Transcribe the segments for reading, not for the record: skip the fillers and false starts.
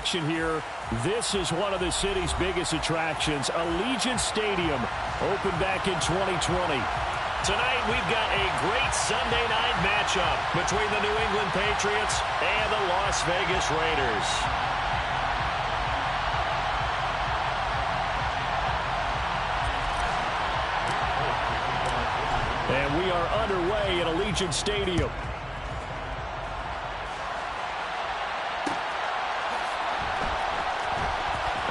action here. This is one of the city's biggest attractions. Allegiant Stadium opened back in 2020. Tonight, we've got a great Sunday night matchup between the New England Patriots and the Las Vegas Raiders. And we are underway at Allegiant Stadium.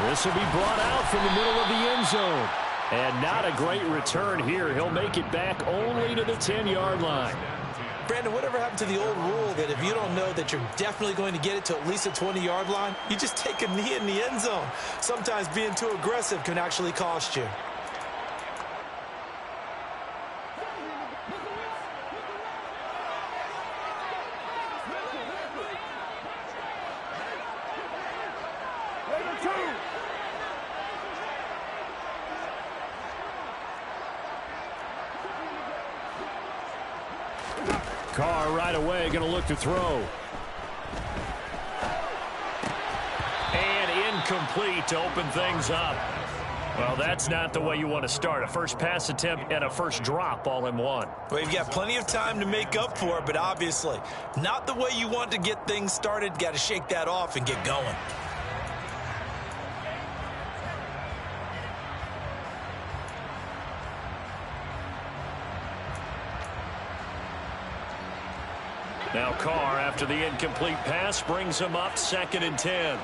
This will be brought out from the middle of the end zone. And not a great return here. He'll make it back only to the 10-yard line. Brandon, whatever happened to the old rule that if you don't know that you're definitely going to get it to at least a 20-yard line, you just take a knee in the end zone. Sometimes being too aggressive can actually cost you. Carr right away going to look to throw. And incomplete to open things up. Well, that's not the way you want to start. A first pass attempt and a first drop all in one. Well, you've got plenty of time to make up for it, but obviously not the way you want to get things started. Got to shake that off and get going. Now Carr, after the incomplete pass, brings him up 2nd and 10.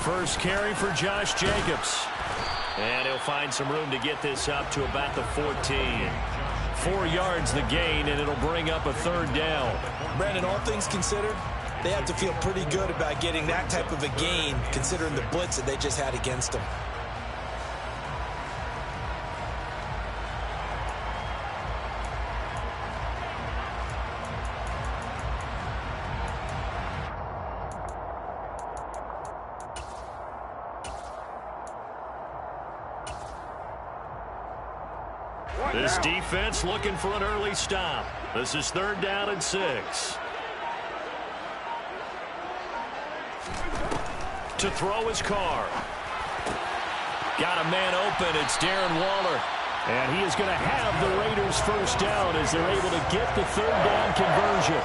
First carry for Josh Jacobs. And he'll find some room to get this up to about the 14. 4 yards the gain, and it'll bring up a 3rd down. Brandon, all things considered, they have to feel pretty good about getting that type of a gain, considering the blitz that they just had against them. This defense looking for an early stop. This is 3rd down and 6. To throw his Carr. Got a man open. It's Darren Waller. And he is going to have the Raiders first down as they're able to get the 3rd down conversion.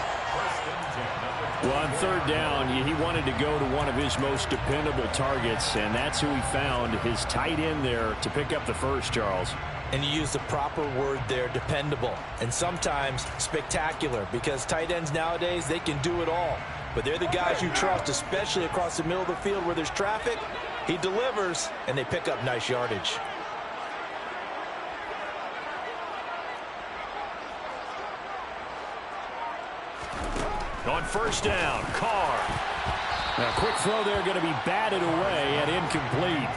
Well, on 3rd down, he wanted to go to one of his most dependable targets, and that's who he found, his tight end there, to pick up the first, Charles. And you use the proper word there, dependable, and sometimes spectacular, because tight ends nowadays, they can do it all. But they're the guys you trust, especially across the middle of the field where there's traffic. He delivers, and they pick up nice yardage. On 1st down, Carr. Now, quick throw there going to be batted away and incomplete.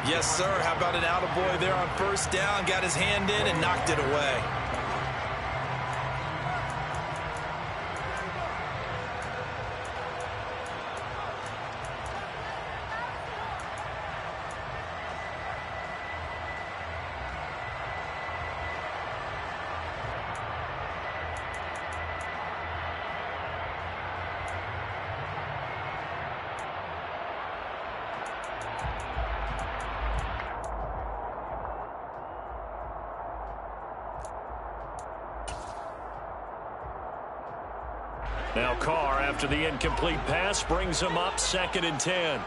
Yes, sir. How about an attaboy there on 1st down? Got his hand in and knocked it away. Now Carr, after the incomplete pass, brings him up 2nd and 10.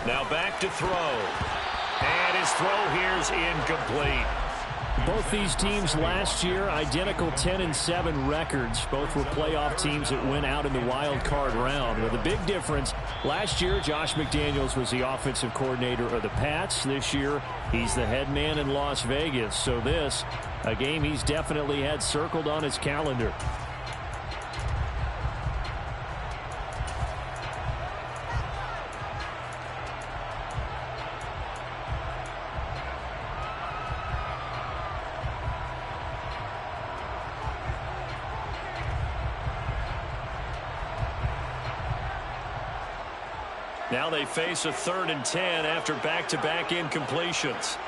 Now back to throw. And his throw here's incomplete. Both these teams last year, identical 10-7 records. Both were playoff teams that went out in the wild card round. With a big difference, last year Josh McDaniels was the offensive coordinator of the Pats. This year, he's the head man in Las Vegas. So this, a game he's definitely had circled on his calendar. Now they face a 3rd and 10 after back-to-back incompletions.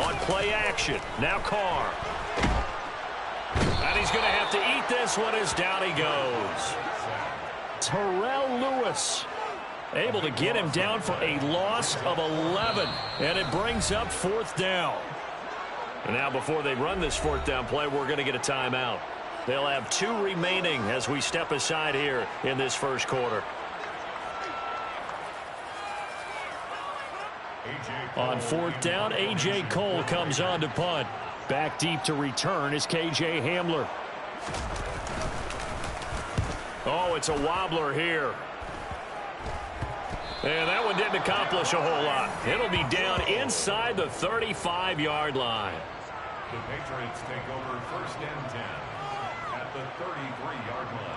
On play action, now Carr. And he's going to have to eat this one as down he goes. Terrell Lewis able to get him down for a loss of 11. And it brings up 4th down. And now before they run this 4th down play, we're going to get a timeout. They'll have 2 remaining as we step aside here in this first quarter. On 4th down, A.J. Cole comes on to punt. Back deep to return is K.J. Hamler. Oh, it's a wobbler here. And that one didn't accomplish a whole lot. It'll be down inside the 35-yard line. The Patriots take over 1st and 10 at the 33-yard line.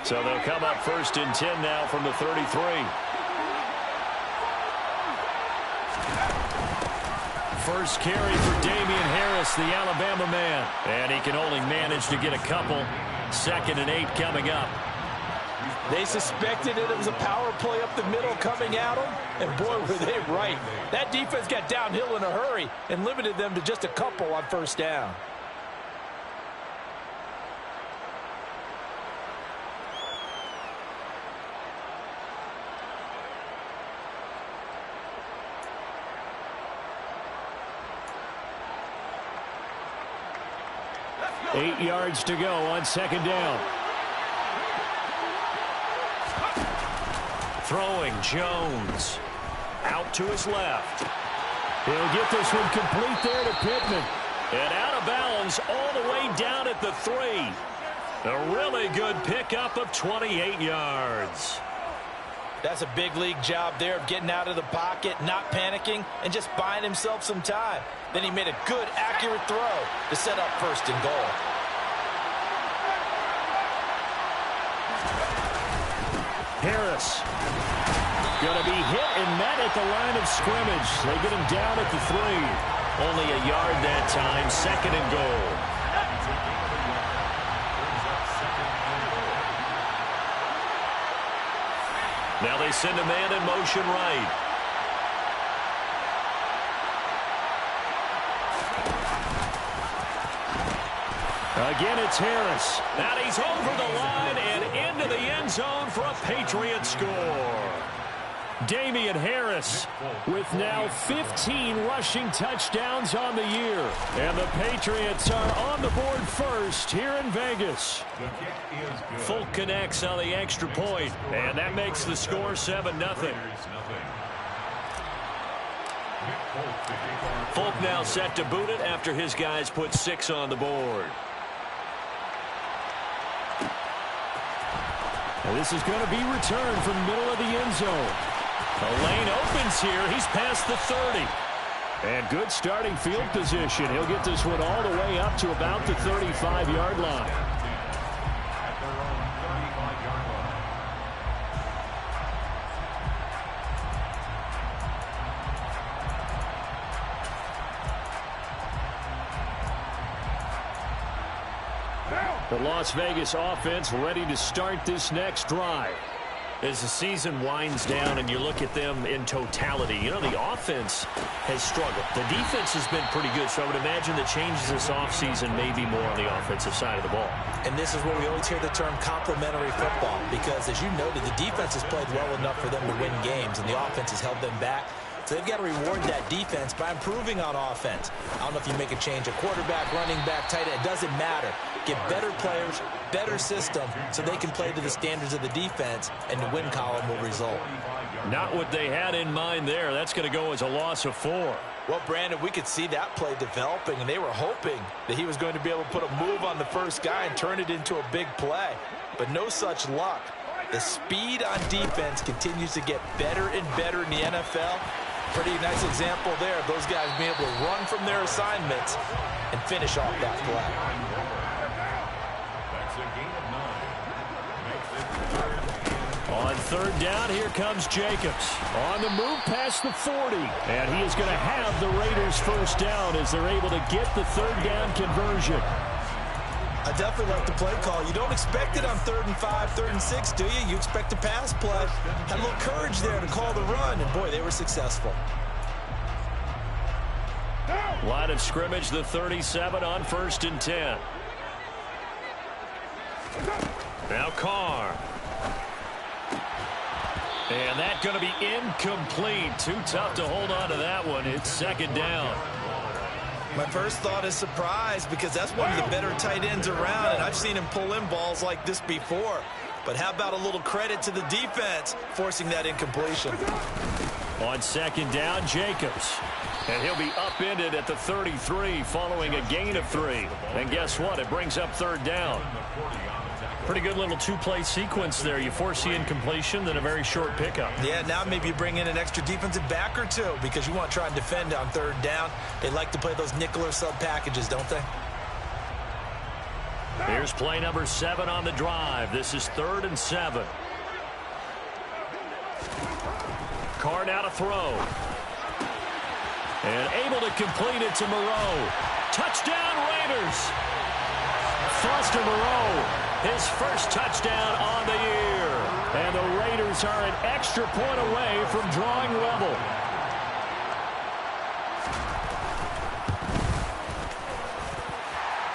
So they'll come up 1st and 10 now from the 33. First carry for Damian Harris, the Alabama man. And he can only manage to get a couple. 2nd and 8 coming up. They suspected it was a power play up the middle coming at them, and boy, were they right. That defense got downhill in a hurry and limited them to just a couple on 1st down. Eight yards to go on 2nd down. Throwing Jones. Out to his left. He'll get this one complete there to Pittman. And out of bounds all the way down at the 3. A really good pickup of 28 yards. That's a big league job there of getting out of the pocket, not panicking, and just buying himself some time. Then he made a good, accurate throw to set up 1st and goal. Harris going to be hit and met at the line of scrimmage. They get him down at the 3. Only a yard that time, 2nd and goal. Now they send a man in motion right. Again, it's Harris. And he's over the line and into the end zone for a Patriot score. Damian Harris with now 15 rushing touchdowns on the year. And the Patriots are on the board first here in Vegas. Folk connects on the extra point, and that makes the score 7-0. Folk now set to boot it after his guys put 6 on the board. Now this is going to be returned from the middle of the end zone. The lane opens here. He's past the 30. And good starting field position. He'll get this one all the way up to about the 35-yard line. The Las Vegas offense ready to start this next drive. As the season winds down and you look at them in totality, you know, the offense has struggled. The defense has been pretty good, so I would imagine the changes this offseason may be more on the offensive side of the ball. And this is where we always hear the term complementary football, because as you noted, the defense has played well enough for them to win games, and the offense has held them back. So they've got to reward that defense by improving on offense. I don't know if you make a change, a quarterback, running back, tight end, it doesn't matter. Get better players, better system, so they can play to the standards of the defense, and the win column will result. Not what they had in mind there. That's going to go as a loss of 4. Well, Brandon, we could see that play developing, and they were hoping that he was going to be able to put a move on the first guy and turn it into a big play. But no such luck. The speed on defense continues to get better and better in the NFL. Pretty nice example there of those guys being able to run from their assignments and finish off that play. That's a gain of 9. Makes it 3rd and On 3rd down, here comes Jacobs. On the move past the 40. And he is going to have the Raiders 1st down as they're able to get the 3rd down conversion. I definitely like the play call. You don't expect it on 3rd and 5, 3rd and 6, do you? You expect a pass play. Had a little courage there to call the run, and boy, they were successful. Line of scrimmage, the 37 on 1st and 10. Now Carr. And that's going to be incomplete. Too tough to hold on to that one. It's 2nd down. My first thought is surprise because that's one of the better tight ends around, and I've seen him pull in balls like this before. But how about a little credit to the defense forcing that incompletion? On 2nd down, Jacobs. And he'll be upended at the 33 following a gain of 3. And guess what? It brings up 3rd down. Pretty good little 2-play sequence there. You force the incompletion, then a very short pickup. Yeah, now maybe you bring in an extra defensive back or two because you want to try and defend on 3rd down. They like to play those nickel or sub packages, don't they? Here's play number 7 on the drive. This is 3rd and 7. Carr now to throw. And able to complete it to Moreau. Touchdown, Raiders! Foster Moreau, his first touchdown on the year. And the Raiders are an extra point away from drawing level.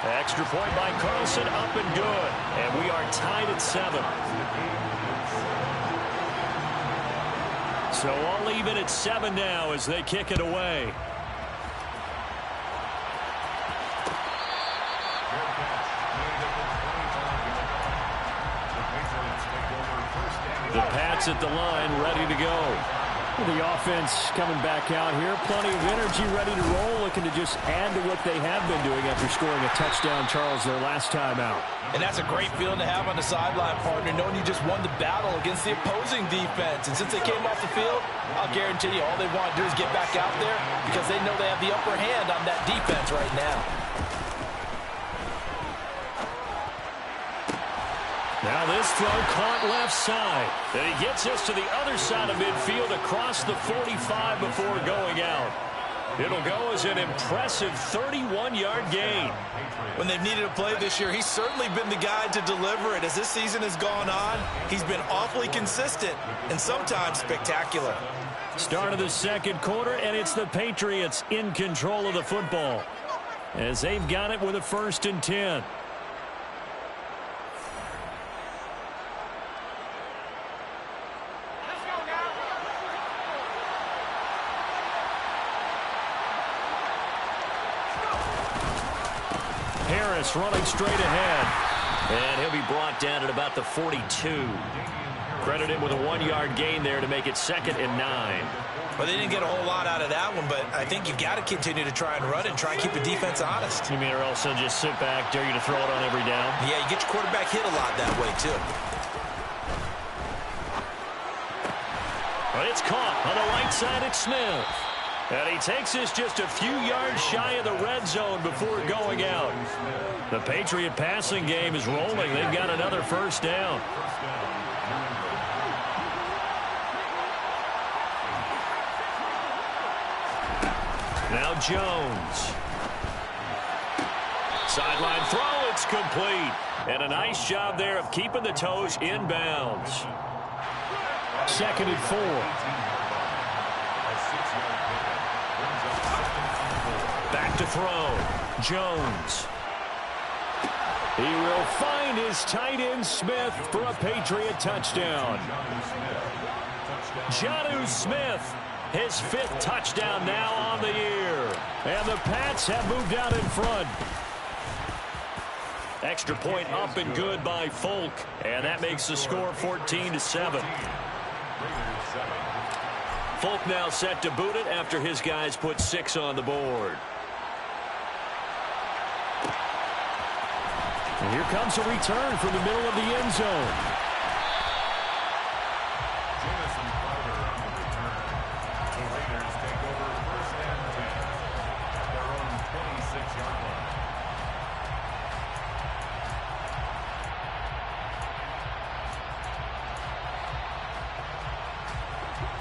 Extra point by Carlson, up and good. And we are tied at 7. So all even at 7 now as they kick it away. The Pats at the line, ready to go. The offense coming back out here. Plenty of energy, ready to roll, looking to just add to what they have been doing after scoring a touchdown, Charles, their last time out. And that's a great feeling to have on the sideline, partner, knowing you just won the battle against the opposing defense. And since they came off the field, I'll guarantee you all they want to do is get back out there because they know they have the upper hand on that defense right now. Now this throw caught left side. And he gets us to the other side of midfield across the 45 before going out. It'll go as an impressive 31-yard gain. When they've needed a play this year, he's certainly been the guy to deliver it. As this season has gone on, he's been awfully consistent and sometimes spectacular. Start of the 2nd quarter, and it's the Patriots in control of the football as they've got it with a 1st and 10. Harris running straight ahead. And he'll be brought down at about the 42. Credit him with a 1-yard gain there to make it 2nd and 9. Well, they didn't get a whole lot out of that one, but I think you've got to continue to try and run and try and keep the defense honest. You mean or else they'll just sit back, dare you to throw it on every down? Yeah, you get your quarterback hit a lot that way, too. But it's caught on the right side at Smith. And he takes us just a few yards shy of the red zone before going out. The Patriot passing game is rolling. They've got another 1st down. Now Jones. Sideline throw, it's complete. And a nice job there of keeping the toes inbounds. 2nd and 4. Back to throw. Jones. He will find his tight end Smith for a Patriot touchdown. Jonnu Smith, his 5th touchdown now on the year. And the Pats have moved out in front. Extra point up and good by Folk. And that makes the score 14-7. Folk now set to boot it after his guys put 6 on the board. And here comes a return from the middle of the end zone.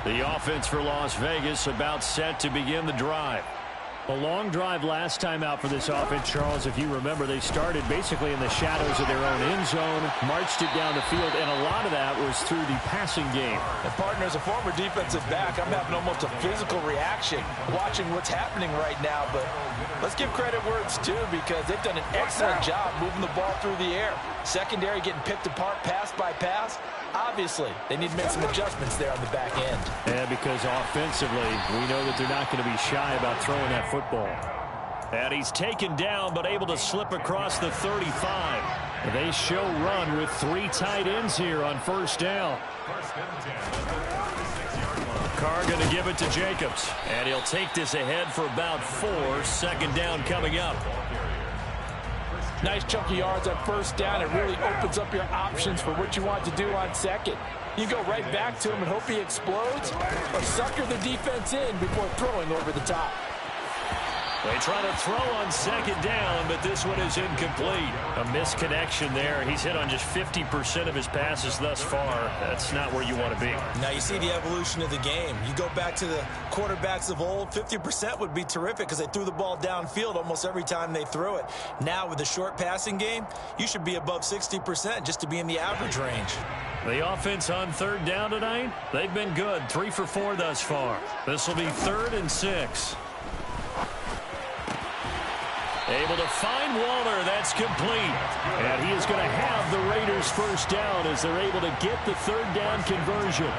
The offense for Las Vegas about set to begin the drive. A long drive last time out for this offense, Charles. If you remember, they started basically in the shadows of their own end zone, marched it down the field, and a lot of that was through the passing game. And partner, as a former defensive back, I'm having almost a physical reaction watching what's happening right now. But let's give credit where it's due, because they've done an excellent job moving the ball through the air. Secondary getting picked apart pass by pass. Obviously, they need to make some adjustments there on the back end. Yeah, because offensively, we know that they're not going to be shy about throwing that football. And he's taken down, but able to slip across the 35. They show run with 3 tight ends here on first down. Carr going to give it to Jacobs. And he'll take this ahead for about 4. Second down coming up. Nice chunky yards on first down. It really opens up your options for what you want to do on second. You go right back to him and hope he explodes, or sucker the defense in before throwing over the top. They try to throw on second down, but this one is incomplete. A misconnection there. He's hit on just 50% of his passes thus far. That's not where you want to be. Now you see the evolution of the game. You go back to the quarterbacks of old, 50% would be terrific because they threw the ball downfield almost every time they threw it. Now with the short passing game, you should be above 60% just to be in the average range. The offense on third down tonight, they've been good. 3 for 4 thus far. This will be 3rd and 6. Able to find Waller. That's complete. And he is going to have the Raiders first down as they're able to get the third down conversion.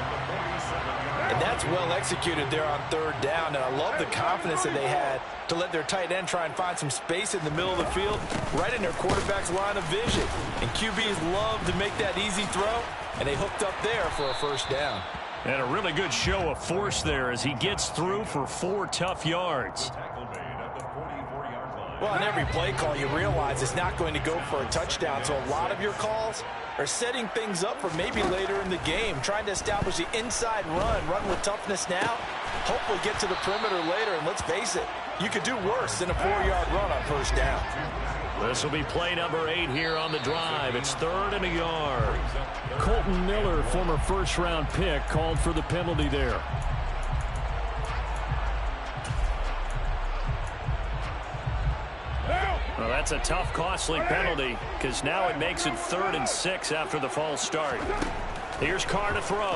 And that's well executed there on third down. And I love the confidence that they had to let their tight end try and find some space in the middle of the field, right in their quarterback's line of vision. And QBs love to make that easy throw, and they hooked up there for a first down. And a really good show of force there as he gets through for 4 tough yards. Well, on every play call, you realize it's not going to go for a touchdown. So a lot of your calls are setting things up for maybe later in the game, trying to establish the inside run with toughness now, hopefully get to the perimeter later. And let's face it, you could do worse than a 4-yard run on first down. This will be play number 8 here on the drive. It's 3rd and a yard. Colton Miller, former first-round pick, called for the penalty there. Well, that's a tough, costly penalty because now it makes it 3rd and 6 after the false start. Here's Carr to throw.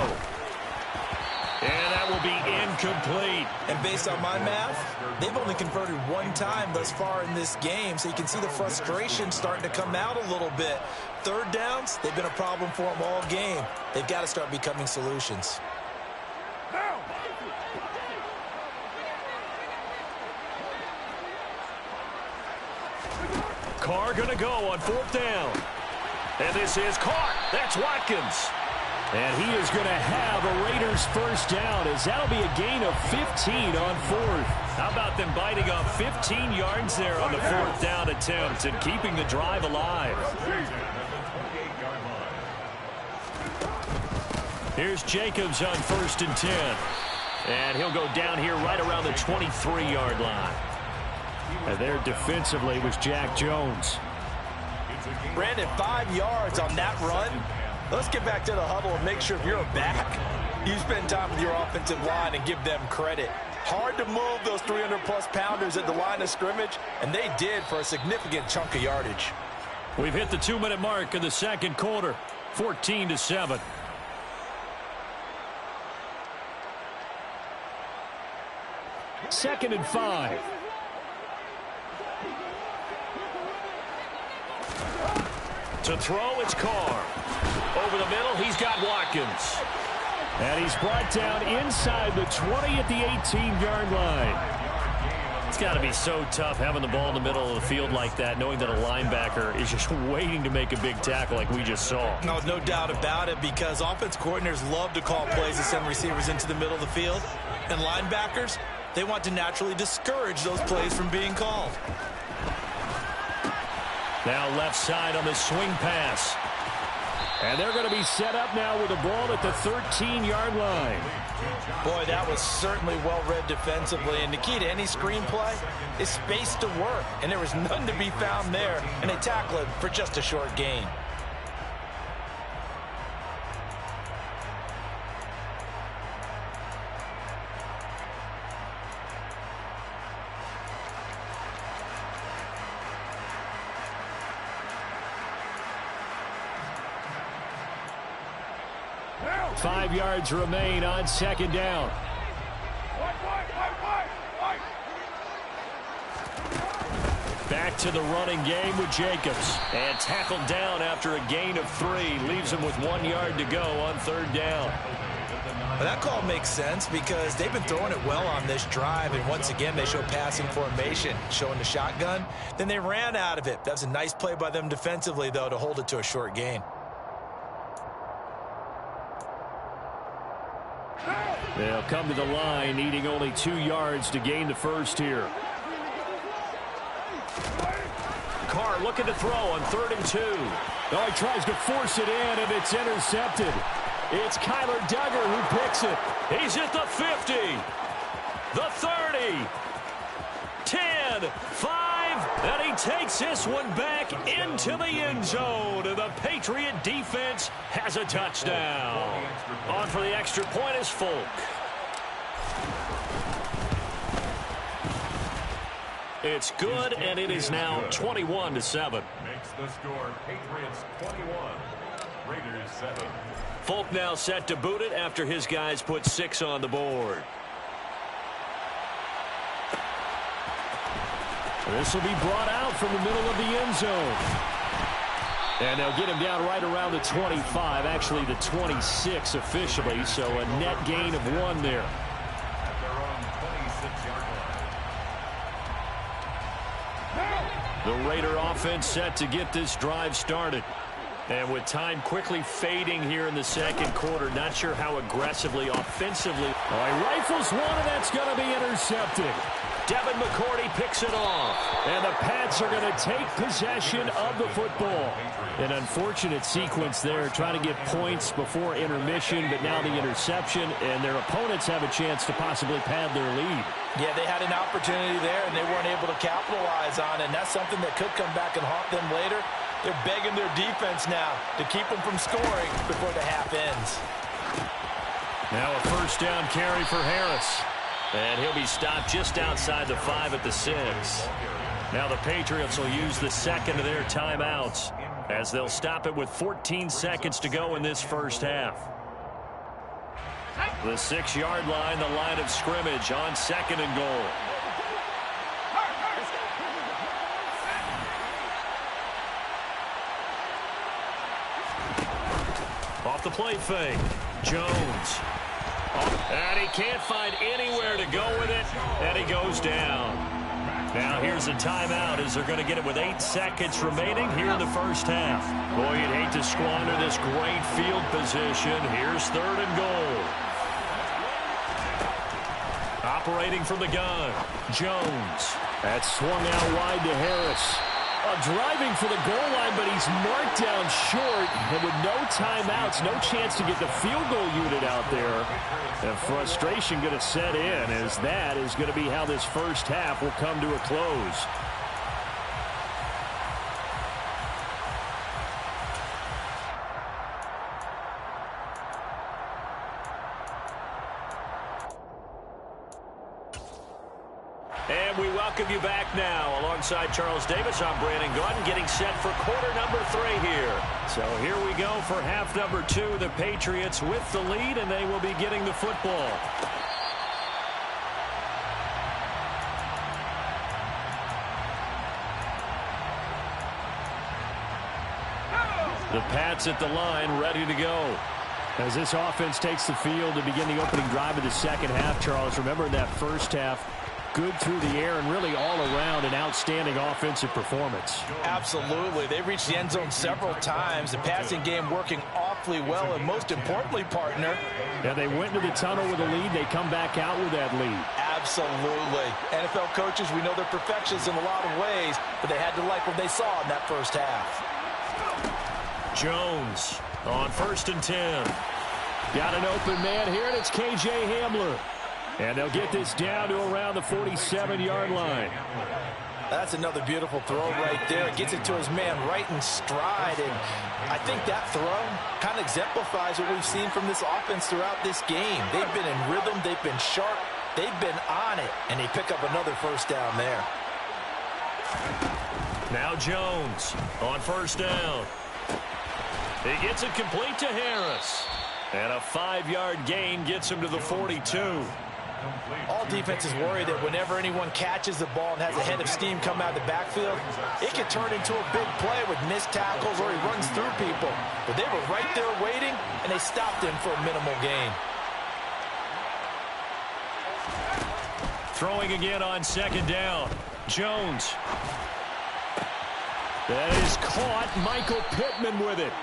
And that will be incomplete. And based on my math, they've only converted 1 time thus far in this game, so you can see the frustration starting to come out a little bit. Third downs, they've been a problem for them all game. They've got to start becoming solutions. Carr going to go on 4th down. And this is caught. That's Watkins. And he is going to have a Raiders first down as that'll be a gain of 15 on 4th. How about them biting off 15 yards there on the 4th down attempt and keeping the drive alive. Here's Jacobs on 1st and 10. And he'll go down here right around the 23-yard line. And there defensively was Jack Jones. Brandon, 5 yards on that run. Let's get back to the huddle and make sure if you're a back, you spend time with your offensive line and give them credit. Hard to move those 300-plus pounders at the line of scrimmage, and they did for a significant chunk of yardage. We've hit the 2-minute mark in the second quarter, 14-7. Second and 5. To throw, it's Carr. Over the middle, he's got Watkins. And he's brought down inside the 20 at the 18-yard line. It's got to be so tough having the ball in the middle of the field like that, knowing that a linebacker is just waiting to make a big tackle like we just saw. No doubt about it, because offense coordinators love to call plays to send receivers into the middle of the field. And linebackers, they want to naturally discourage those plays from being called. Now left side on the swing pass. And they're going to be set up now with the ball at the 13-yard line. Boy, that was certainly well-read defensively. And the key to any screenplay is space to work. And there was none to be found there. And they tackle it for just a short gain. 5 yards remain on second down. Back to the running game with Jacobs. And tackled down after a gain of 3. Leaves him with 1 yard to go on third down. Well, that call makes sense because they've been throwing it well on this drive, and once again they show passing formation, showing the shotgun. Then they ran out of it. That was a nice play by them defensively, though, to hold it to a short gain. They'll come to the line, needing only 2 yards to gain the first here. Carr looking to throw on 3rd and 2. Oh, he tries to force it in, and it's intercepted. It's Kyler Duggar who picks it. He's at the 50, the 30, 10, 5, and he takes this one back into the end zone. And the Patriot defense has a touchdown. On for the extra point is Folk. It's good, and it is now 21-7. Makes the score Patriots 21, Raiders 7. Folk now set to boot it after his guys put 6 on the board. This will be brought out from the middle of the end zone. And they'll get him down right around the 25, actually the 26 officially, so a net gain of 1 there. At their own 26-yard line. The Raider offense set to get this drive started. And with time quickly fading here in the second quarter, not sure how aggressively, offensively. Oh, he rifles one, and that's going to be intercepted. Devin McCourty picks it off. And the Pats are going to take possession of the football. An unfortunate sequence there, trying to get points before intermission, but now the interception, and their opponents have a chance to possibly pad their lead. Yeah, they had an opportunity there, and they weren't able to capitalize on it, and that's something that could come back and haunt them later. They're begging their defense now to keep them from scoring before the half ends. Now a first down carry for Harris. And he'll be stopped just outside the 5 at the 6. Now the Patriots will use the second of their timeouts as they'll stop it with 14 seconds to go in this first half. The 6-yard line, the line of scrimmage on 2nd and goal. Off the play fake. Jones. And he can't find anywhere to go with it. And he goes down. Now here's a timeout as they're going to get it with 8 seconds remaining here in the first half. Boy, you'd hate to squander this great field position. Here's 3rd and goal. Operating from the gun. Jones. That's swung out wide to Harris. Driving for the goal line, but he's marked down short. And with no timeouts, no chance to get the field goal unit out there. And frustration going to set in, as that is going to be how this first half will come to a close. And we welcome you back now. Alongside Charles Davis, I'm Brandon Gaudin, getting set for quarter number 3 here. So here we go for half number 2. The Patriots with the lead, and they will be getting the football. The Pats at the line, ready to go. As this offense takes the field to begin the opening drive of the second half, Charles, remember in that first half, good through the air and really all around an outstanding offensive performance. Absolutely. They reached the end zone several times. The passing game working awfully well, and most importantly, partner. Yeah, they went into the tunnel with a lead. They come back out with that lead. Absolutely. NFL coaches, we know they're perfectionists in a lot of ways, but they had to like what they saw in that first half. Jones on 1st and 10. Got an open man here, and it's K.J. Hamler. And they'll get this down to around the 47-yard line. That's another beautiful throw right there. Gets it to his man right in stride. And I think that throw kind of exemplifies what we've seen from this offense throughout this game. They've been in rhythm. They've been sharp. They've been on it. And they pick up another first down there. Now Jones on 1st down. He gets it complete to Harris. And a 5-yard gain gets him to the 42. All defenses worry that whenever anyone catches the ball and has a head of steam come out of the backfield, it can turn into a big play with missed tackles or he runs through people. But they were right there waiting, and they stopped him for a minimal gain. Throwing again on second down. Jones. That is caught. Michael Pittman with it.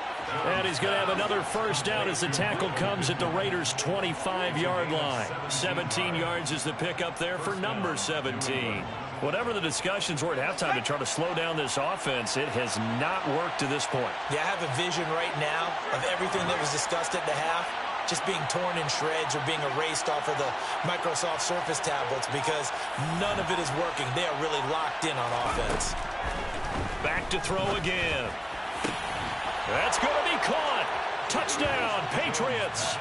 And he's going to have another first down as the tackle comes at the Raiders' 25-yard line. 17 yards is the pickup there for number 17. Whatever the discussions were at halftime to try to slow down this offense, it has not worked to this point. Yeah, I have a vision right now of everything that was discussed at the half just being torn in shreds or being erased off of the Microsoft Surface tablets because none of it is working. They are really locked in on offense. Back to throw again. That's going to be caught. Touchdown, Patriots.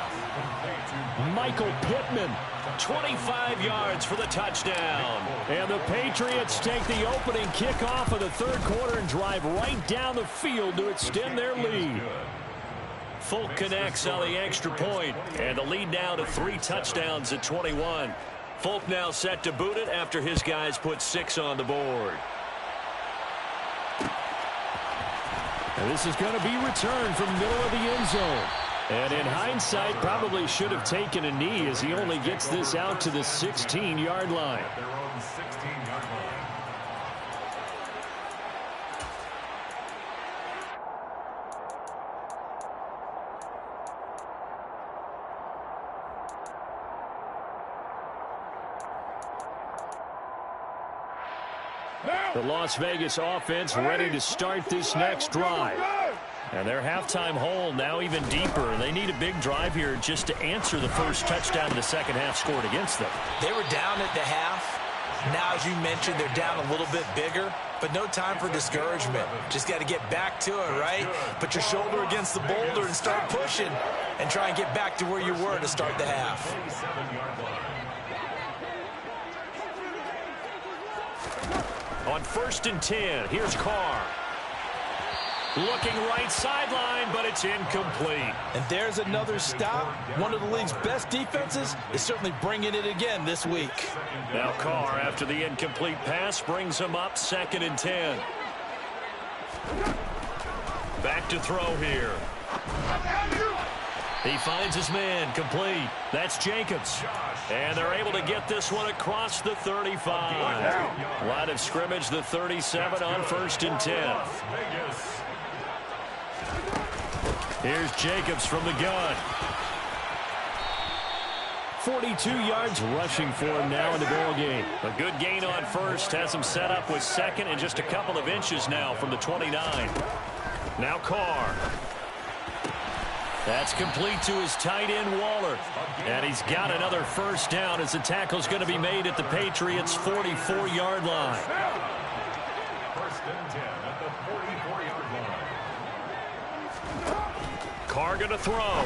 Michael Pittman. 25 yards for the touchdown. And the Patriots take the opening kickoff of the third quarter and drive right down the field to extend their lead. Folk connects on the extra point, and the lead now to 3 touchdowns at 21. Folk now set to boot it after his guys put 6 on the board. And this is going to be returned from middle of the end zone. And in hindsight, probably should have taken a knee as he only gets this out to the 16-yard line. Their own 16-yard line. The Las Vegas offense ready to start this next drive. And their halftime hole now even deeper. They need a big drive here just to answer the first touchdown the second half scored against them. They were down at the half. Now, as you mentioned, they're down a little bit bigger, but no time for discouragement. Just got to get back to it, right? Put your shoulder against the boulder and start pushing and try and get back to where you were to start the half. 47-yard line. On 1st and 10, here's Carr. Looking right sideline, but it's incomplete. And there's another stop. One of the league's best defenses is certainly bringing it again this week. Now Carr, after the incomplete pass, brings him up 2nd and 10. Back to throw here. He finds his man, complete. That's Jacobs. And they're able to get this one across the 35. Line of scrimmage, the 37 on 1st and 10. Here's Jacobs from the gun. 42 yards rushing for him now in the ball game. A good gain on first has him set up with 2nd and just a couple of inches now from the 29. Now Carr. That's complete to his tight end, Waller. And he's got another first down as the tackle's going to be made at the Patriots' 44-yard line. 1st and 10 at the 44-yard line. Carr going to throw.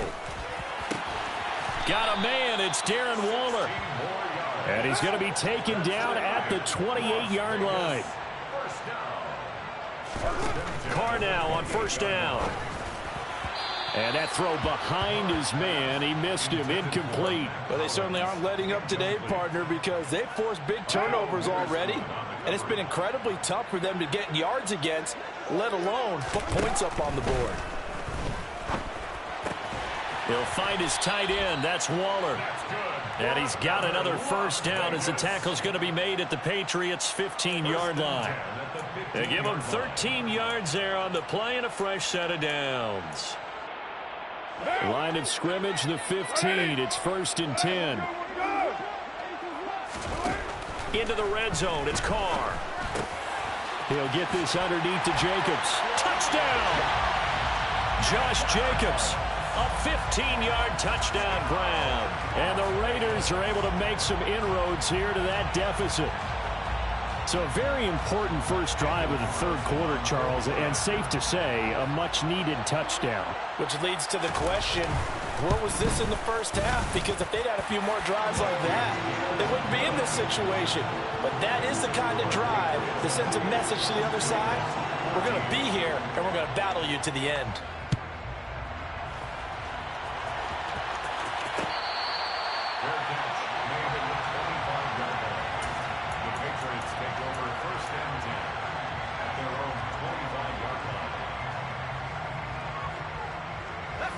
Got a man. It's Darren Waller. And he's going to be taken down at the 28-yard line. Carr now on 1st down. And that throw behind his man, he missed him, incomplete. Well, they certainly aren't letting up today, partner, because they've forced big turnovers already, and it's been incredibly tough for them to get yards against, let alone put points up on the board. He'll find his tight end. That's Waller. And he's got another first down as the tackle's going to be made at the Patriots' 15-yard line. They give him 13 yards there on the play and a fresh set of downs. Line of scrimmage, the 15. It's 1st and 10. Into the red zone. It's Carr. He'll get this underneath to Jacobs. Touchdown! Josh Jacobs. A 15-yard touchdown grab. And the Raiders are able to make some inroads here to that deficit. So a very important first drive of the third quarter, Charles, and safe to say, a much-needed touchdown. Which leads to the question, where was this in the first half? Because if they'd had a few more drives like that, they wouldn't be in this situation. But that is the kind of drive that sends a message to the other side. We're going to be here, and we're going to battle you to the end.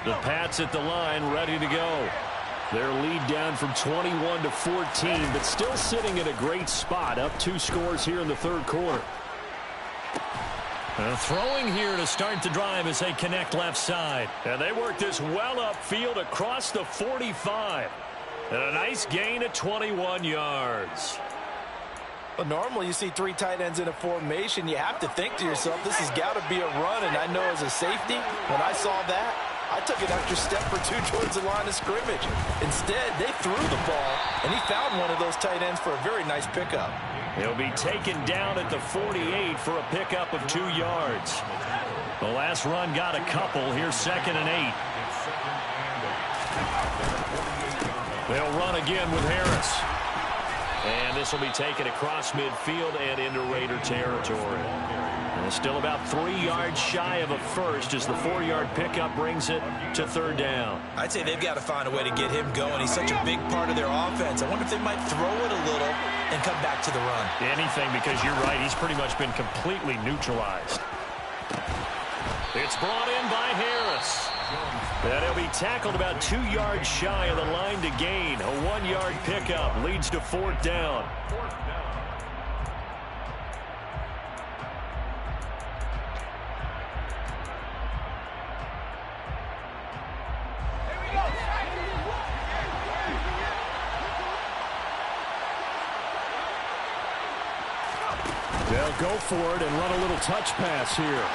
The Pats at the line, ready to go. Their lead down from 21 to 14, but still sitting in a great spot, up 2 scores here in the third quarter. Throwing here to start the drive as they connect left side. And they work this well upfield across the 45. And a nice gain of 21 yards. But normally you see 3 tight ends in a formation. You have to think to yourself, this has got to be a run. And I know as a safety, when I saw that, I took an extra step or 2 towards the line of scrimmage. Instead, they threw the ball, and he found one of those tight ends for a very nice pickup. He'll be taken down at the 48 for a pickup of 2 yards. The last run got a couple. Here's 2nd and 8. They'll run again with Harris. And this will be taken across midfield and into Raider territory. And still about 3 yards shy of a first as the 4-yard pickup brings it to 3rd down. I'd say they've got to find a way to get him going. He's such a big part of their offense. I wonder if they might throw it a little and come back to the run. Anything, because you're right. He's pretty much been completely neutralized. It's brought in by Harris. And he'll be tackled about 2 yards shy of the line to gain. A 1-yard pickup leads to 4th down. They'll go for it and run a little touch pass here.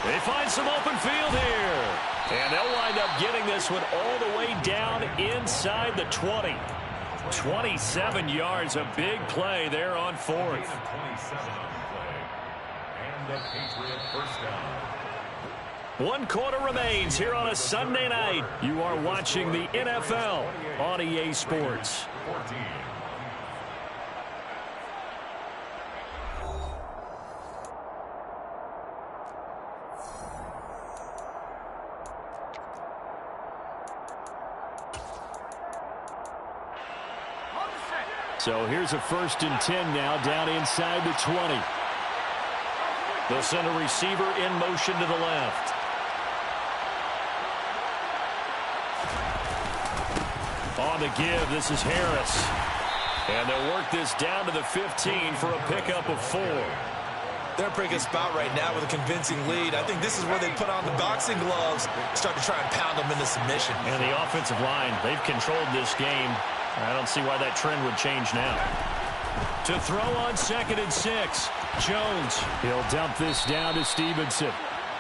They find some open field here. And they'll wind up getting this one all the way down inside the 20. 27 yards, a big play there on 4th. 27 on the play. And the Patriot first down. 1 quarter remains here on a Sunday night. You are watching the NFL on EA Sports. 14. So here's a 1st and 10 now down inside the 20. They'll send a receiver in motion to the left. On the give, this is Harris. And they'll work this down to the 15 for a pickup of 4. They're in a pretty good spot right now with a convincing lead. I think this is where they put on the boxing gloves, start to try and pound them into submission. And the offensive line, they've controlled this game. I don't see why that trend would change now. To throw on 2nd and 6. Jones. He'll dump this down to Stevenson.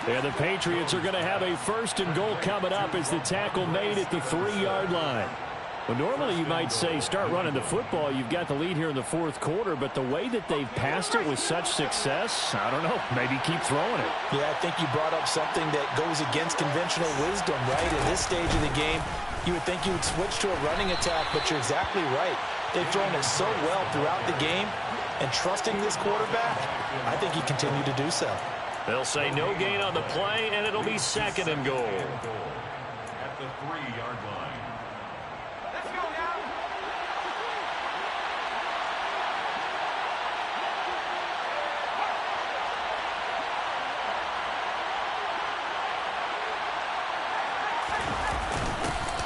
And the Patriots are going to have a 1st and goal coming up as the tackle made at the 3-yard line. Well, normally you might say start running the football. You've got the lead here in the 4th quarter, but the way that they've passed it with such success, I don't know, maybe keep throwing it. Yeah, I think you brought up something that goes against conventional wisdom, right? At this stage of the game, you would think you would switch to a running attack, but you're exactly right. They've thrown it so well throughout the game, and trusting this quarterback, I think he continued to do so. They'll say no gain on the play, and it'll be 2nd and goal. At the 3-yard line.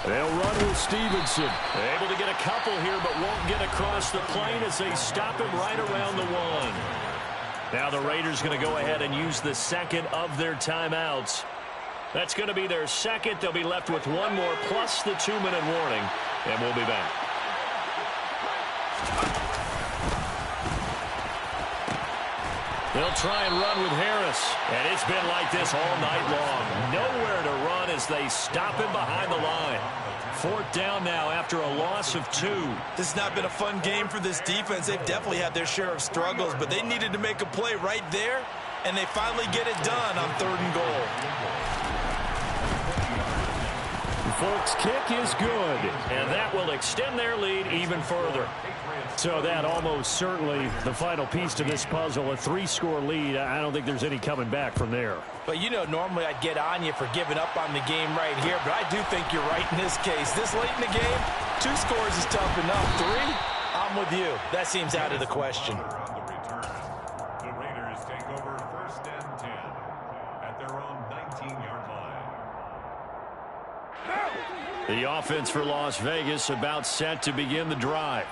They'll run with Stevenson. Able to get a couple here, but won't get across the plane as they stop him right around the 1. Now the Raiders going to go ahead and use the 2nd of their timeouts. That's going to be their 2nd. They'll be left with 1 more plus the 2-minute warning, and we'll be back. They'll try and run with Harris. And it's been like this all night long. Nowhere to run as they stop him behind the line. 4th down now after a loss of 2. This has not been a fun game for this defense. They've definitely had their share of struggles, but they needed to make a play right there, and they finally get it done on 3rd and goal. Folks' kick is good, and that will extend their lead even further. So that almost certainly the final piece to this puzzle, a 3-score lead. I don't think there's any coming back from there. But, you know, normally I'd get on you for giving up on the game right here, but I do think you're right in this case. This late in the game, 2 scores is tough enough. 3, I'm with you. That seems out of the question. On the return, the Raiders take over 1st and 10 at their own 19-yard line. The offense for Las Vegas about set to begin the drive.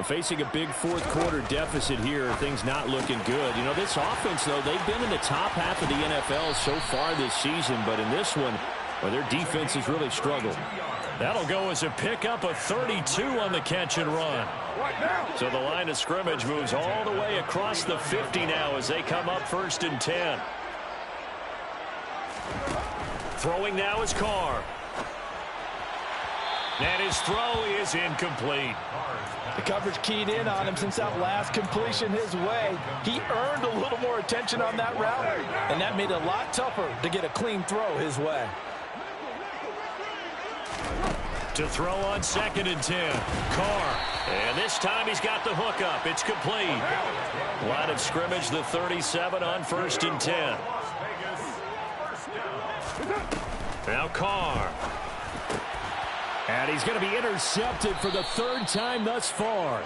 Facing a big fourth quarter deficit here, things not looking good. You know, this offense, though, they've been in the top half of the NFL so far this season, but in this one, well, their defense has really struggled. That'll go as a pickup of 32 on the catch and run. So the line of scrimmage moves all the way across the 50 now as they come up 1st and 10. Throwing now is Carr. And his throw is incomplete. The coverage keyed in on him since that last completion his way. He earned a little more attention on that route, and that made it a lot tougher to get a clean throw his way. To throw on 2nd and 10. Carr. And this time he's got the hook up. It's complete. Line of scrimmage, the 37 on 1st and 10. Now Carr. And he's going to be intercepted for the 3rd time thus far.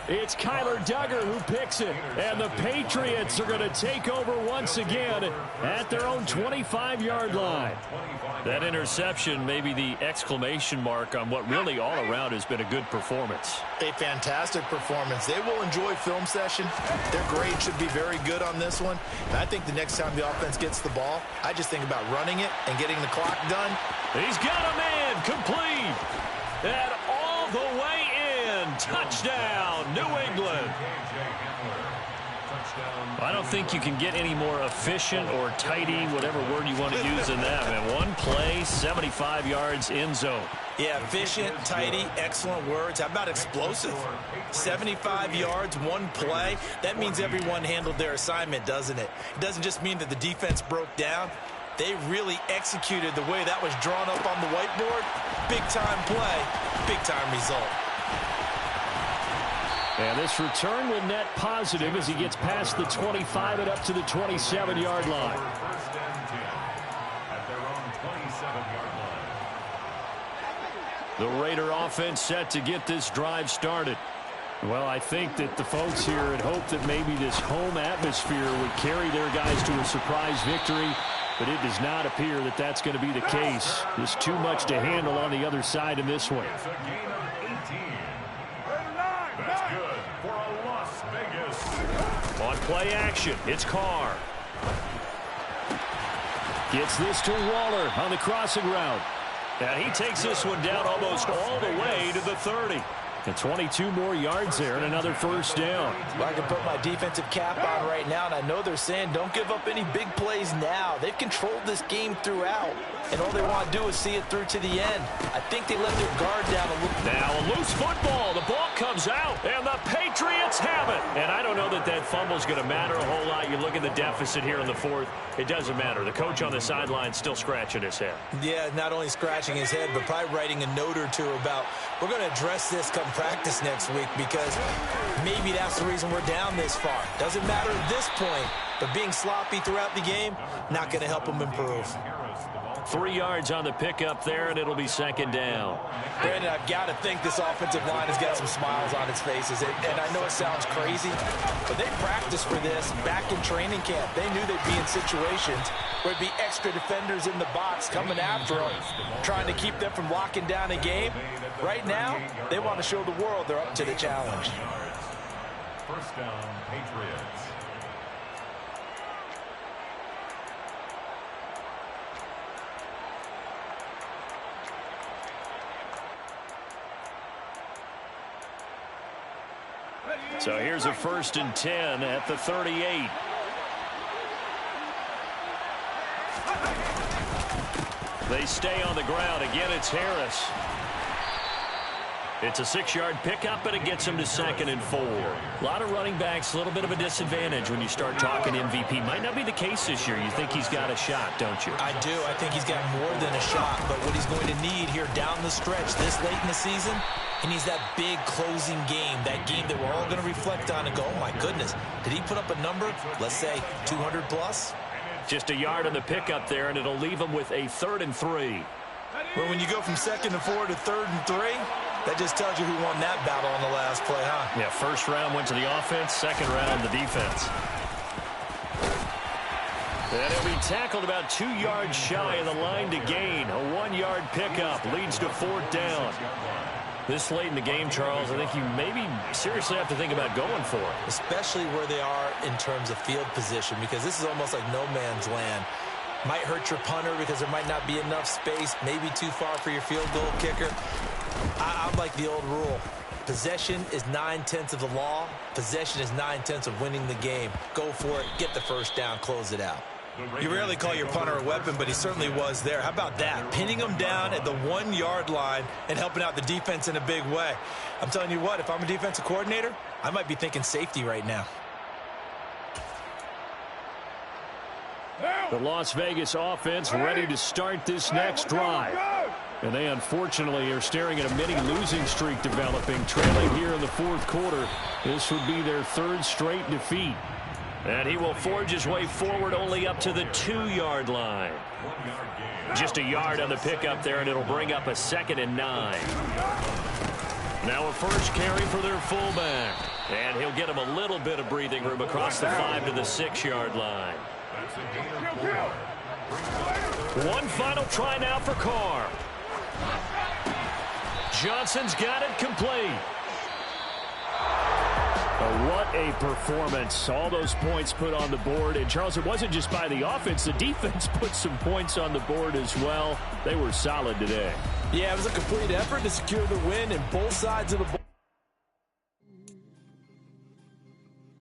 It's Kyler Duggar who picks it. And the Patriots are going to take over once again at their own 25-yard line. That interception may be the exclamation mark on what really all around has been a good performance. A fantastic performance. They will enjoy film session. Their grade should be very good on this one. And I think the next time the offense gets the ball, I just think about running it and getting the clock done. He's got a man complete. And all the way in. Touchdown, New England. I don't think you can get any more efficient or tidy, whatever word you want to use in that. And one play, 75 yards end zone. Yeah, efficient, tidy, excellent words. How about explosive? 75 yards, one play. That means everyone handled their assignment, doesn't it? It doesn't just mean that the defense broke down. They really executed the way that was drawn up on the whiteboard. Big-time play, big-time result. And this return will net positive as he gets past the 25 and up to the 27-yard line. The Raider offense set to get this drive started. Well, I think that the folks here had hoped that maybe this home atmosphere would carry their guys to a surprise victory, but it does not appear that that's going to be the case. There's too much to handle on the other side in this one. It's a gain of 18. That's good for a Las Vegas. On play action, it's Carr. Gets this to Waller on the crossing route. And he takes this one down almost all the way to the 30. And 22 more yards there and another first down. Well, I can put my defensive cap on right now, and I know they're saying don't give up any big plays now. They've controlled this game throughout, and all they want to do is see it through to the end. I think they let their guard down a little. Now a loose football. The ball comes out, and the Patriots have it. And I don't know that that fumble is going to matter a whole lot. You look at the deficit here in the 4th. It doesn't matter. The coach on the sideline still scratching his head. Yeah, not only scratching his head, but probably writing a note or two about we're going to address this come practice next week, because maybe that's the reason we're down this far. Doesn't matter at this point, but being sloppy throughout the game, not going to help them improve. 3 yards on the pickup there, and it'll be 2nd down. Brandon, I've got to think this offensive line has got some smiles on its faces. And I know it sounds crazy, but they practiced for this back in training camp. They knew they'd be in situations where it'd be extra defenders in the box coming after them, trying to keep them from locking down a game. Right now, they want to show the world they're up to the challenge. First down, Patriots. So here's a 1st and 10 at the 38. They stay on the ground. Again, it's Harris. It's a 6-yard pickup, and it gets him to 2nd and 4. A lot of running backs, a little bit of a disadvantage when you start talking MVP. Might not be the case this year. You think he's got a shot, don't you? I do. I think he's got more than a shot. But what he's going to need here down the stretch this late in the season, he needs that big closing game, that game that we're all going to reflect on and go, oh, my goodness, did he put up a number, let's say, 200 plus? Just a yard on the pickup there, and it'll leave him with a 3rd and 3. Well, when you go from 2nd and 4 to 3rd and 3, that just tells you who won that battle on the last play, huh? Yeah, 1st round went to the offense, 2nd round the defense. And he'll be tackled about 2 yards shy of the line to gain. A 1-yard pickup leads to 4th down. This late in the game, Charles, I think you maybe seriously have to think about going for it. Especially where they are in terms of field position, because this is almost like no man's land. Might hurt your punter because there might not be enough space, maybe too far for your field goal kicker. I'm like the old rule. Possession is 9/10 of the law. Possession is 9/10 of winning the game. Go for it, get the first down, close it out. You rarely call your punter a weapon, but he certainly was there. How about that? Pinning him down at the 1-yard line and helping out the defense in a big way. I'm telling you what, if I'm a defensive coordinator, I might be thinking safety right now. The Las Vegas offense ready to start this next drive. And they unfortunately are staring at a mini losing streak developing, trailing here in the 4th quarter. This would be their 3rd straight defeat. And he will forge his way forward only up to the 2-yard line. Just a yard on the pickup there, and it'll bring up a 2nd and 9. Now a first carry for their fullback. And he'll get him a little bit of breathing room across the 5 to the 6-yard line. One final try now for Carr. Johnson's got it complete. What a performance. All those points put on the board. And, Charles, it wasn't just by the offense. The defense put some points on the board as well. They were solid today. Yeah, it was a complete effort to secure the win in both sides of the ball.